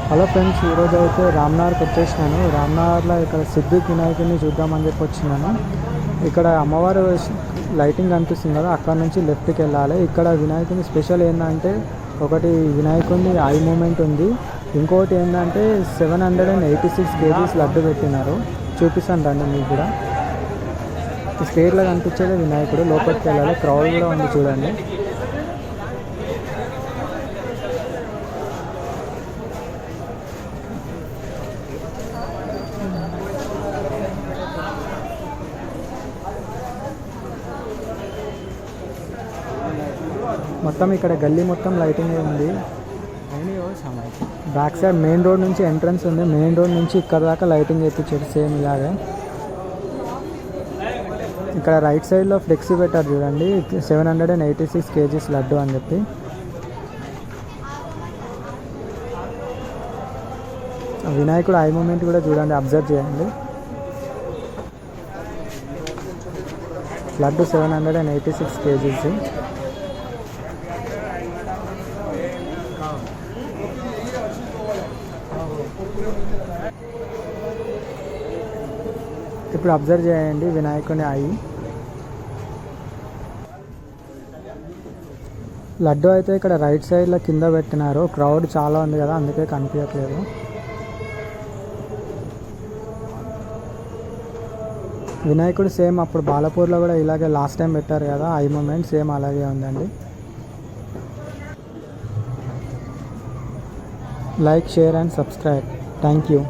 Hello friends, ఈరోజు అయితే రామ్నగర్కి వచ్చేసినాను. రామ్నగర్లో ఇక్కడ సిద్ధి వినాయకుడిని చూద్దామని చెప్పి వచ్చినాను. ఇక్కడ అమ్మవారు లైటింగ్ కనిపిస్తుంది కదా, అక్కడ నుంచి లెఫ్ట్కి వెళ్ళాలి. ఇక్కడ వినాయకుని స్పెషల్ ఏంటంటే, ఒకటి వినాయకుడిని ఐ మూమెంట్ ఉంది, ఇంకోటి ఏంటంటే 786 kgs లడ్డు పెట్టినారు. చూపిస్తాను రండి మీకు కూడా. స్టేట్లో కనిపించేది వినాయకుడు, లోపలికి వెళ్ళాలి. క్రౌడ్ కూడా ఉంది చూడండి. మొత్తం ఇక్కడ గల్లీ మొత్తం లైటింగ్ ఉంది. బ్యాక్ సైడ్ మెయిన్ రోడ్ నుంచి ఎంట్రన్స్ ఉంది. మెయిన్ రోడ్ నుంచి ఇక్కడ దాకా లైటింగ్ వేయించారు సేమ్ ఇలాగే. ఇక్కడ రైట్ సైడ్లో ఫ్లెక్సీ పెట్టారు చూడండి, 786 kgs లడ్డు అని చెప్పి. వినాయకుడు ఐ మూమెంట్ కూడా చూడండి, అబ్జర్వ్ చేయండి. లడ్డు 786 kgs. ఇప్పుడు అబ్జర్వ్ చేయండి వినాయకుని ఐ. లడ్డు అయితే ఇక్కడ రైట్ సైడ్లో కింద పెట్టినారు. క్రౌడ్ చాలా ఉంది కదా, అందుకే కనిపించట్లేదు. వినాయకుడు సేమ్ అప్పుడు బాలపూర్లో కూడా ఇలాగే లాస్ట్ టైం పెట్టారు కదా, ఐ మూమెంట్ సేమ్ అలాగే ఉందండి. Like, share and subscribe. Thank you.